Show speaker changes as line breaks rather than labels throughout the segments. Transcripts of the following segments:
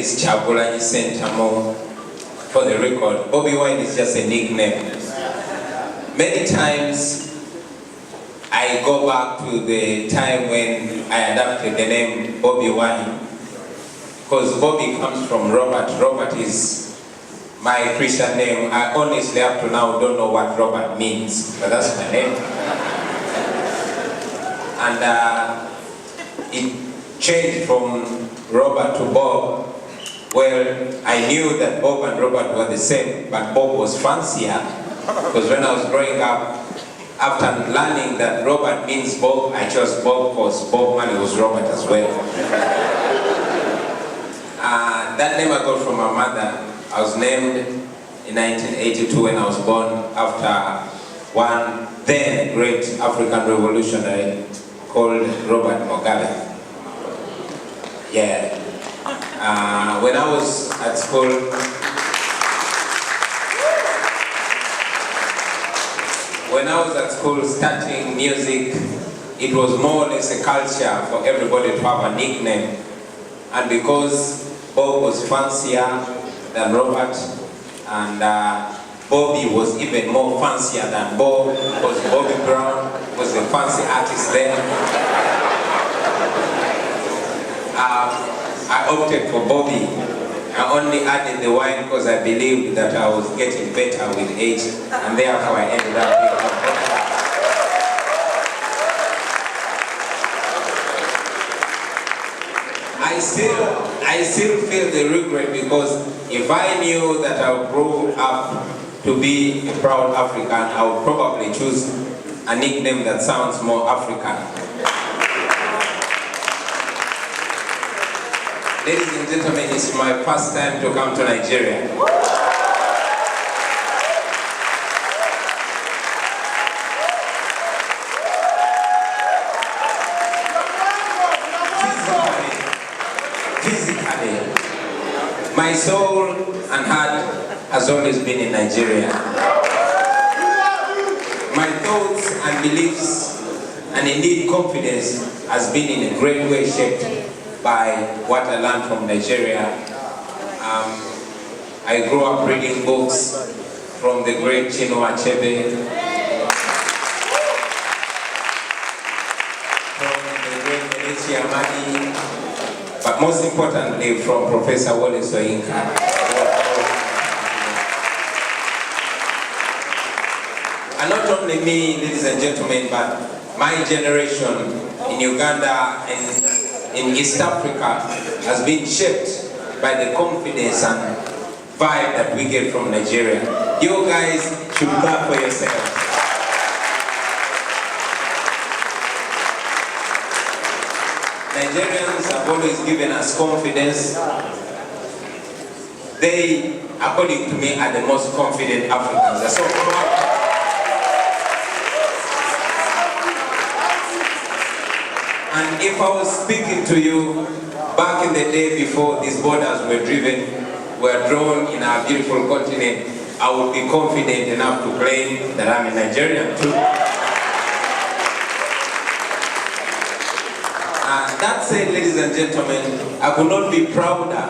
is Chagulanyi Sentamo. For the record, Bobiwine is just a nickname. Many times I go back to the time when I adopted the name Bobiwine, because Bobby comes from Robert. Robert is my Christian name. I honestly up to now don't know what Robert means, but that's my name. And it changed from Robert to Bob. Well, I knew that Bob and Robert were the same, but Bob was fancier, because when I was growing up, after learning that Robert means Bob, I chose Bob because Bob Marley was Robert as well. That name I got from my mother. I was named in 1982 when I was born, after one then great African revolutionary called Robert Mugabe. Yeah. When I was at school, studying music, it was more or less a culture for everybody to have a nickname. And because Bob was fancier than Robert, and Bobby was even more fancier than Bob, because Bobby Brown was a fancy artist then. I opted for Bobby. I only added the wine because I believed that I was getting better with age, and therefore I ended up being Bobby. I still feel the regret, because if I knew that I would grow up to be a proud African, I would probably choose a nickname that sounds more African. Ladies and gentlemen, it's my first time to come to Nigeria. Physically, my soul and heart has always been in Nigeria. My thoughts and beliefs, and indeed confidence, has been in a great way shaped by what I learned from Nigeria. I grew up reading books from the great Chinua Achebe, from the great Kelechi Amadi, but most importantly from Professor Wole Soyinka. And not only me, ladies and gentlemen, but my generation in Uganda and in East Africa has been shaped by the confidence and vibe that we get from Nigeria. You guys should clap for yourselves. Nigerians have always given us confidence. They, according to me, are the most confident Africans. They're so proud. And if I was speaking to you back in the day before these borders were drawn in our beautiful continent, I would be confident enough to claim that I'm a Nigerian too. That said, ladies and gentlemen, I could not be prouder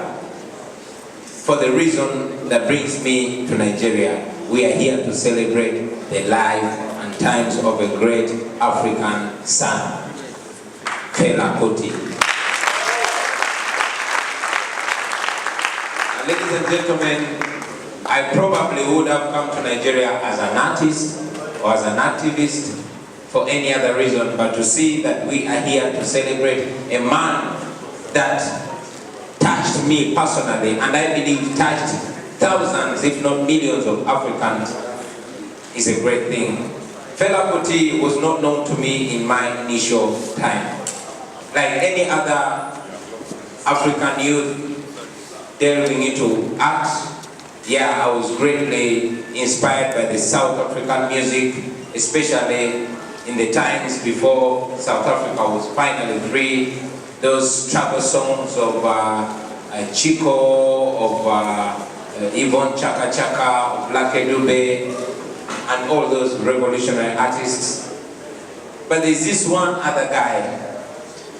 for the reason that brings me to Nigeria. We are here to celebrate the life and times of a great African son, Fela Kuti. Ladies and gentlemen, I probably would have come to Nigeria as an artist or as an activist for any other reason, but to see that we are here to celebrate a man that touched me personally, and I believe touched thousands, if not millions of Africans, is a great thing. Fela Kuti was not known to me in my initial time. Like any other African youth delving into art, yeah, I was greatly inspired by the South African music, especially in the times before South Africa was finally free. Those travel songs of Chico, of Yvonne Chaka Chaka, of Lucky Dube, and all those revolutionary artists. But there's this one other guy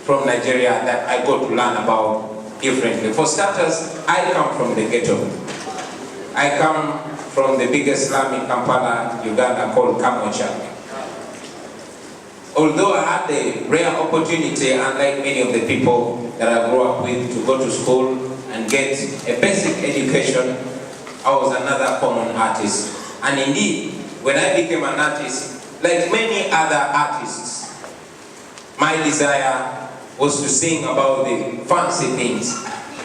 from Nigeria that I got to learn about differently. For starters, I come from the ghetto. I come from the biggest slum in Kampala, Uganda, called Kamwokya. Although I had the rare opportunity, unlike many of the people that I grew up with, to go to school and get a basic education, I was another common artist. And indeed, when I became an artist, like many other artists, my desire was to sing about the fancy things.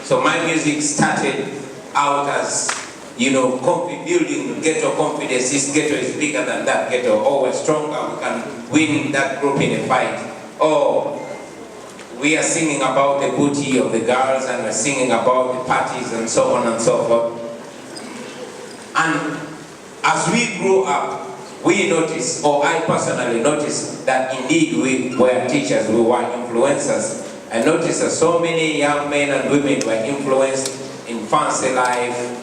So my music started out as, building ghetto confidence. This ghetto is bigger than that ghetto. Oh, we're stronger, we can win that group in a fight. Oh, we are singing about the booty of the girls, and we're singing about the parties and so on and so forth. And as we grew up, we noticed, or I personally noticed, that indeed we were teachers, we were influencers. I noticed that so many young men and women were influenced in fancy life,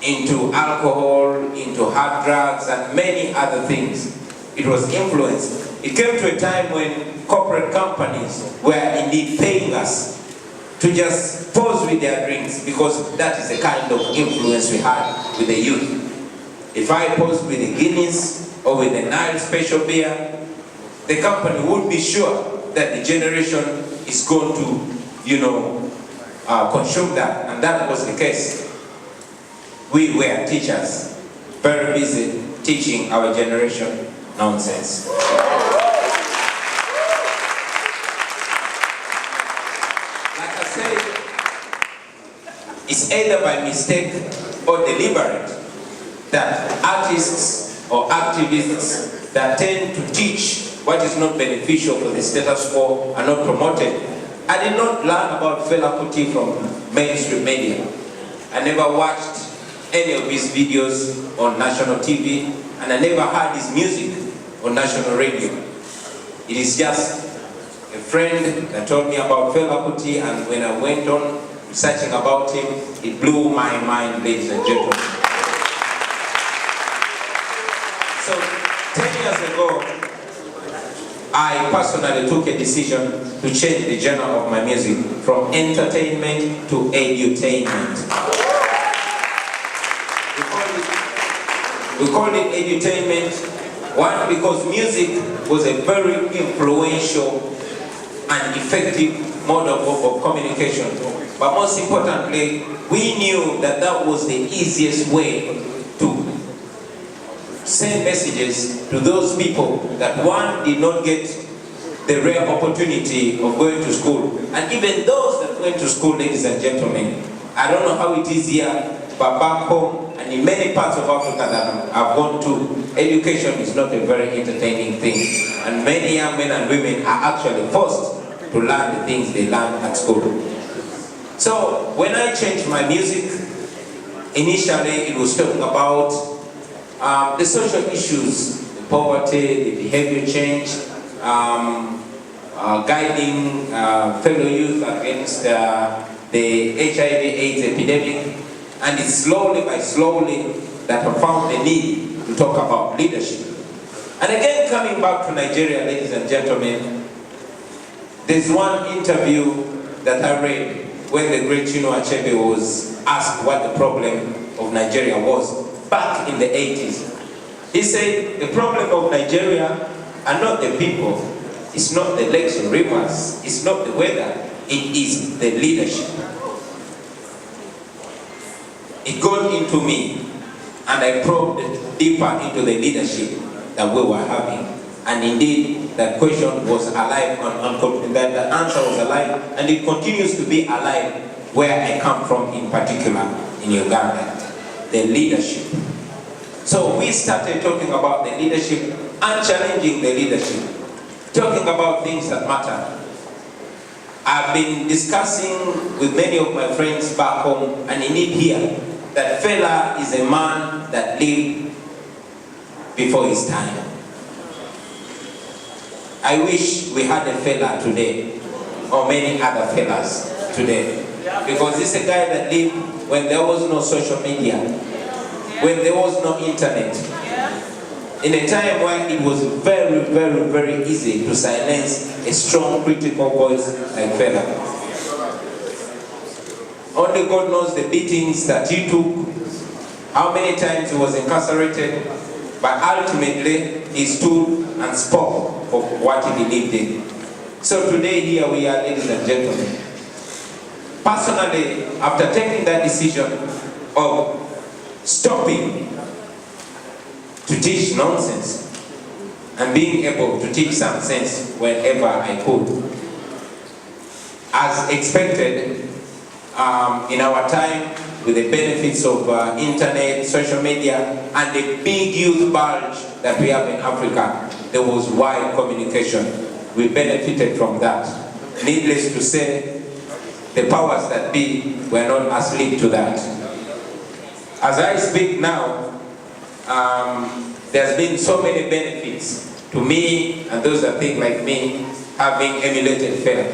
into alcohol, into hard drugs, and many other things. It was influenced. It came to a time when corporate companies were indeed paying us to just pose with their drinks, because that is the kind of influence we had with the youth. If I posed with the Guinness or with the Nile special beer, the company would be sure that the generation is going to, consume that, and that was the case. We were teachers, very busy teaching our generation nonsense. Like I said, it's either by mistake or deliberate that artists or activists that tend to teach what is not beneficial for the status quo are not promoted. I did not learn about Fela Kuti from mainstream media. I never watched any of his videos on national TV, and I never heard his music on national radio. It is just a friend that told me about Fela Kuti, and when I went on researching about him, it blew my mind, ladies and gentlemen. So 10 years ago, I personally took a decision to change the genre of my music from entertainment to edutainment. We called it edutainment, one, because music was a very influential and effective mode of communication. But most importantly, we knew that that was the easiest way to send messages to those people that, one, did not get the rare opportunity of going to school. And even those that went to school, ladies and gentlemen, I don't know how it is here, but back home and in many parts of Africa that I've gone to, education is not a very entertaining thing. And many young men and women are actually forced to learn the things they learn at school. So when I changed my music, initially it was talking about the social issues, the poverty, the behavior change, guiding fellow youth against the HIV/AIDS epidemic. And it's slowly that I found the need to talk about leadership. And again, coming back to Nigeria, ladies and gentlemen, there's one interview that I read when the great Chinua Achebe was asked what the problem of Nigeria was back in the 80s. He said, the problem of Nigeria are not the people, it's not the lakes and rivers, it's not the weather, it is the leadership. It got into me, and I probed deeper into the leadership that we were having. And indeed, that question was alive, that the answer was alive, and it continues to be alive where I come from, in particular, in Uganda. The leadership. So we started talking about the leadership and challenging the leadership, talking about things that matter. I've been discussing with many of my friends back home, and indeed here, that Fela is a man that lived before his time. I wish we had a Fela today, or many other Felas today, because this is a guy that lived when there was no social media, when there was no internet, in a time when it was very, very, very easy to silence a strong critical voice like Fela. Only God knows the beatings that he took, how many times he was incarcerated, but ultimately he stood and spoke for what he believed in. So today here we are, ladies and gentlemen. Personally, after taking that decision of stopping to teach nonsense and being able to teach some sense whenever I could, as expected, in our time, with the benefits of internet, social media, and the big youth bulge that we have in Africa, there was wide communication. We benefited from that. Needless to say, the powers that be were not asleep to that. As I speak now, there's been so many benefits to me and those that think like me, having emulated Fela.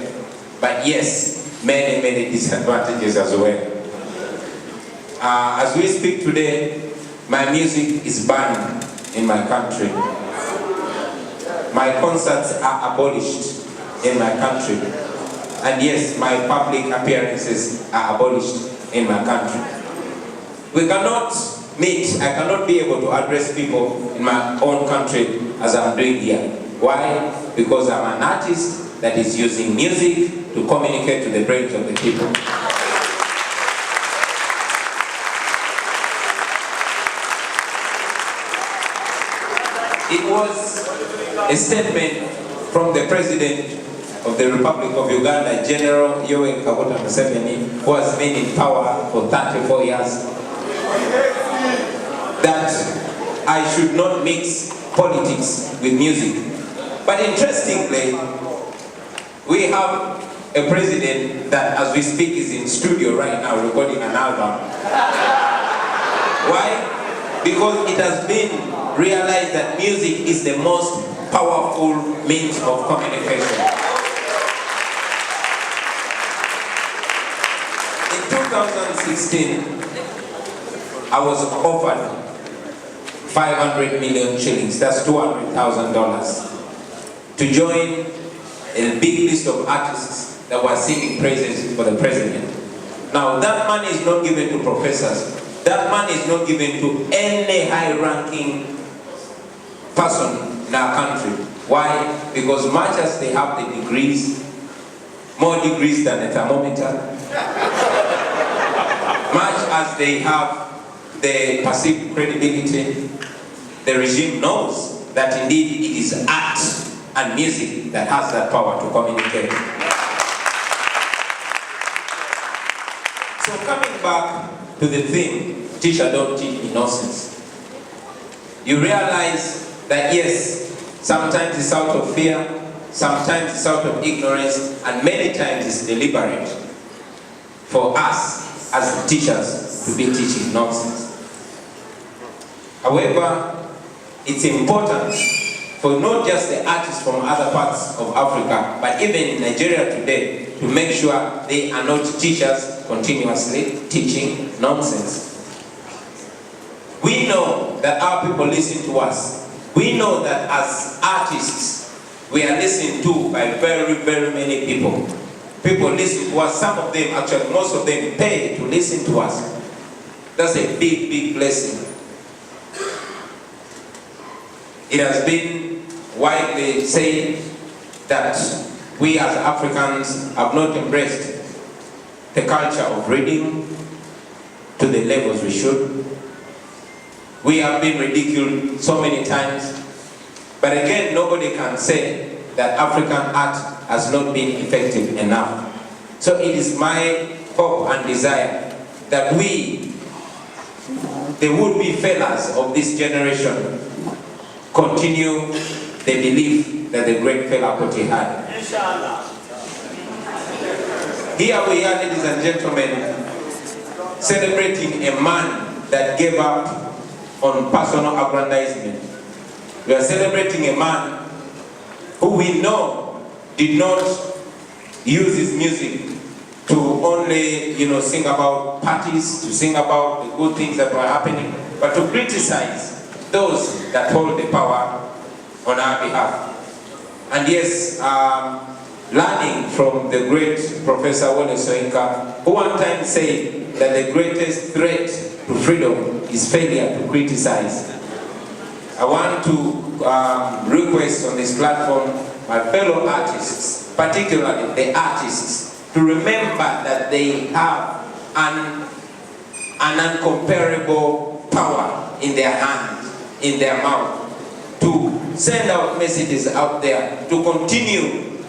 But yes, many, many disadvantages as well. As we speak today, my music is banned in my country. My concerts are abolished in my country. And yes, my public appearances are abolished in my country. We cannot meet, I cannot be able to address people in my own country as I'm doing here. Why? Because I'm an artist that is using music to communicate to the brains of the people. It was a statement from the President of the Republic of Uganda, General Yoweri Kaguta Museveni, who has been in power for 34 years, that I should not mix politics with music. But interestingly, we have a president that, as we speak, is in studio right now recording an album. Why? Because it has been realized that music is the most powerful means of communication. In 2016, I was offered 500 million shillings, that's $200,000, to join a big list of artists that were singing praises for the president. Now, that money is not given to professors. That money is not given to any high-ranking person in our country. Why? Because much as they have the degrees, more degrees than a thermometer, much as they have the perceived credibility, the regime knows that indeed it is art and music that has that power to communicate. So coming back to the theme, teacher don't teach me nonsense. You realize that yes, sometimes it's out of fear, sometimes it's out of ignorance, and many times it's deliberate for us as teachers to be teaching nonsense. However, it's important for not just the artists from other parts of Africa, but even in Nigeria today, to make sure they are not teachers continuously teaching nonsense. We know that our people listen to us. We know that as artists, we are listened to by very, very many people. People listen to us. Some of them, actually most of them, pay to listen to us. That's a big, big blessing. It has been widely said that we as Africans have not embraced the culture of reading to the levels we should. We have been ridiculed so many times, but again, nobody can say that African art has not been effective enough. So it is my hope and desire that we, the would-be Felas of this generation, continue the belief that the great Fela Kuti had. Here we are, ladies and gentlemen, celebrating a man that gave up on personal aggrandizement. We are celebrating a man who we know did not use his music to only, sing about parties, to sing about the good things that were happening, but to criticize those that hold the power on our behalf. And yes, learning from the great Professor Wole Soyinka, who one time said that the greatest threat to freedom is failure to criticize. I want to request on this platform my fellow artists, particularly the artists, to remember that they have an uncomparable power in their hand, in their mouth, to send out messages out there, to continue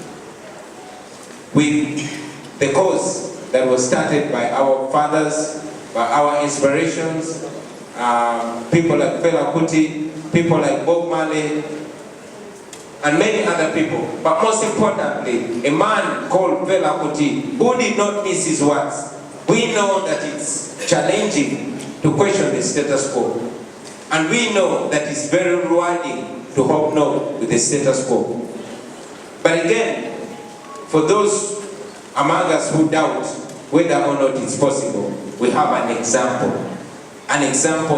with the cause that was started by our fathers, by our inspirations, people like Fela Kuti, people like Bob Marley, and many other people. But most importantly, a man called Fela Kuti, who did not miss his words. We know that it's challenging to question the status quo. And we know that it's very rewarding to hope no with the status quo. But again, for those among us who doubt whether or not it's possible, we have an example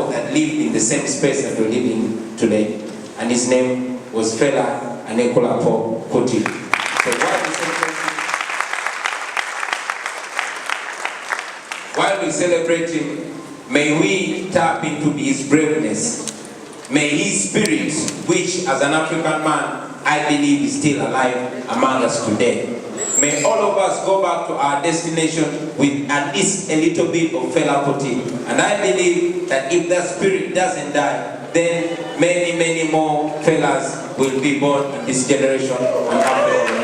that lived in the same space that we're living today. And his name was Fela Kuti. So while we celebrate him, may we tap into his braveness. May his spirit, which as an African man, I believe is still alive among us today. May all of us go back to our destination with at least a little bit of Fela Kuti. And I believe that if that spirit doesn't die, then many, many more Felas will be born in this generation and after.